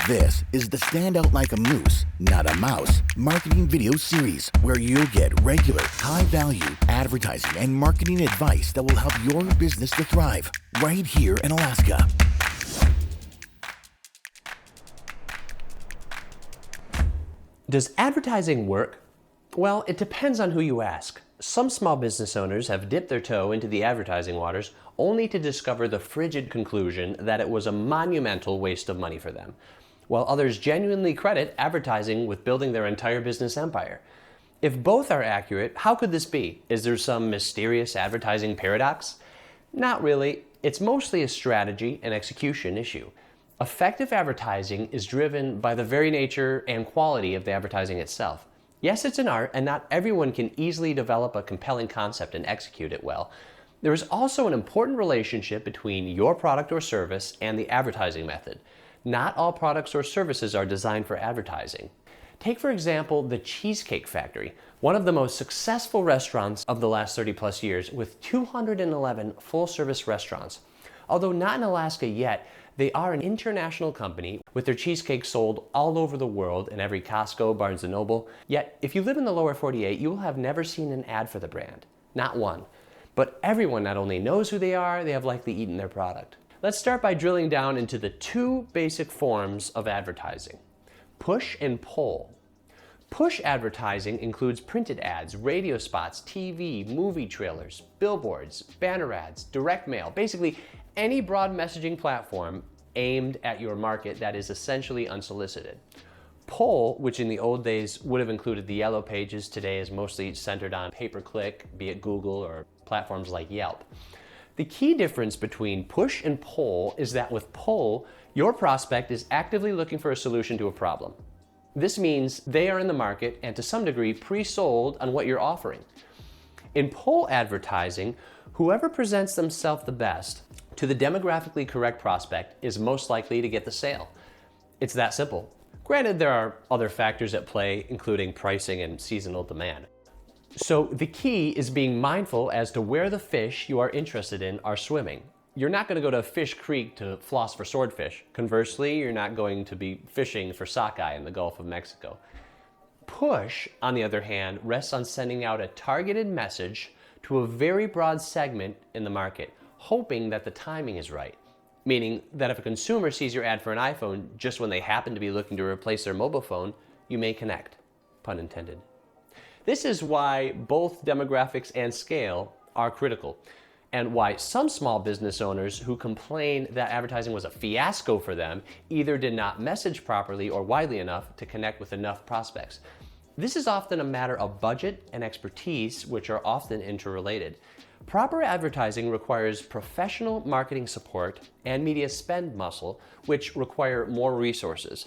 This is the Stand Out Like a Moose, Not a Mouse marketing video series where you'll get regular, high-value advertising and marketing advice that will help your business to thrive right here in Alaska. Does advertising work? Well, it depends on who you ask. Some small business owners have dipped their toe into the advertising waters only to discover the frigid conclusion that it was a monumental waste of money for them, while others genuinely credit advertising with building their entire business empire. If both are accurate, how could this be? Is there some mysterious advertising paradox? Not really. It's mostly a strategy and execution issue. Effective advertising is driven by the very nature and quality of the advertising itself. Yes, it's an art, and not everyone can easily develop a compelling concept and execute it well. There is also an important relationship between your product or service and the advertising method. Not all products or services are designed for advertising. Take, for example, the Cheesecake Factory, one of the most successful restaurants of the last 30 plus years with 211 full-service restaurants. Although not in Alaska yet, they are an international company with their cheesecake sold all over the world in every Costco, Barnes & Noble. Yet, if you live in the lower 48, you will have never seen an ad for the brand. Not one. But everyone not only knows who they are, they have likely eaten their product. Let's start by drilling down into the two basic forms of advertising: push and pull. Push advertising includes printed ads, radio spots, TV, movie trailers, billboards, banner ads, direct mail, basically any broad messaging platform aimed at your market that is essentially unsolicited. Pull, which in the old days would have included the yellow pages, today is mostly centered on pay-per-click, be it Google or platforms like Yelp. The key difference between push and pull is that with pull, your prospect is actively looking for a solution to a problem. This means they are in the market and to some degree pre-sold on what you're offering. In pull advertising, whoever presents themselves the best to the demographically correct prospect is most likely to get the sale. It's that simple. Granted, there are other factors at play, including pricing and seasonal demand. So the key is being mindful as to where the fish you are interested in are swimming. You're not going to go to Fish Creek to floss for swordfish. Conversely, you're not going to be fishing for sockeye in the Gulf of Mexico. Push, on the other hand, rests on sending out a targeted message to a very broad segment in the market, hoping that the timing is right. Meaning that if a consumer sees your ad for an iPhone just when they happen to be looking to replace their mobile phone, you may connect. Pun intended. This is why both demographics and scale are critical, and why some small business owners who complain that advertising was a fiasco for them either did not message properly or widely enough to connect with enough prospects. This is often a matter of budget and expertise, which are often interrelated. Proper advertising requires professional marketing support and media spend muscle, which require more resources.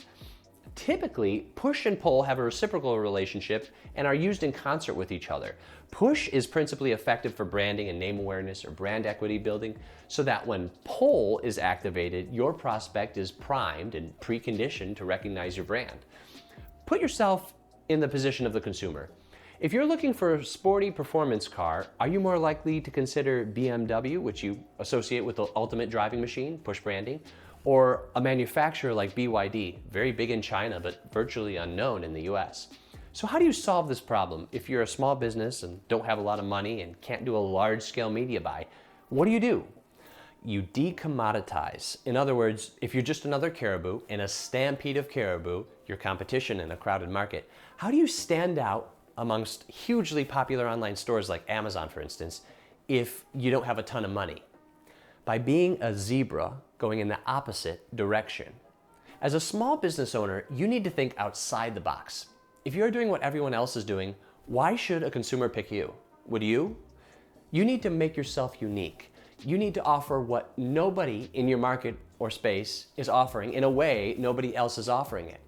Typically, push and pull have a reciprocal relationship and are used in concert with each other. Push is principally effective for branding and name awareness or brand equity building, so that when pull is activated, your prospect is primed and preconditioned to recognize your brand. Put yourself in the position of the consumer. If you're looking for a sporty performance car, are you more likely to consider BMW, which you associate with the ultimate driving machine, push branding, or a manufacturer like BYD, very big in China but virtually unknown in the US? So how do you solve this problem if you're a small business and don't have a lot of money and can't do a large-scale media buy? What do? You decommoditize. In other words, if you're just another caribou in a stampede of caribou, your competition in a crowded market, how do you stand out amongst hugely popular online stores like Amazon, for instance, if you don't have a ton of money? By being a zebra going in the opposite direction. As a small business owner, you need to think outside the box. If you're doing what everyone else is doing, why should a consumer pick you? Would you? You need to make yourself unique. You need to offer what nobody in your market or space is offering in a way nobody else is offering it.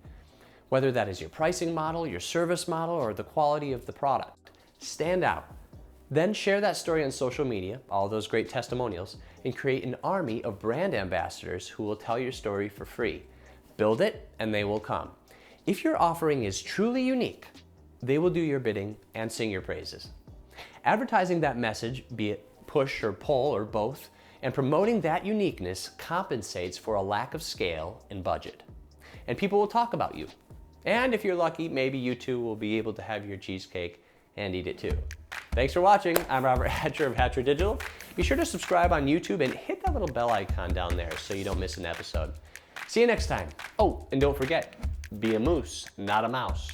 Whether that is your pricing model, your service model, or the quality of the product. Stand out. Then share that story on social media, all those great testimonials, and create an army of brand ambassadors who will tell your story for free. Build it, and they will come. If your offering is truly unique, they will do your bidding and sing your praises. Advertising that message, be it push or pull or both, and promoting that uniqueness compensates for a lack of scale and budget. and people will talk about you. And if you're lucky, maybe you too will be able to have your cheesecake and eat it too. Thanks for watching. I'm Robert Hatcher of Hatcher Digital. Be sure to subscribe on YouTube and hit that little bell icon down there so you don't miss an episode. See you next time. Oh, and don't forget, be a moose, not a mouse.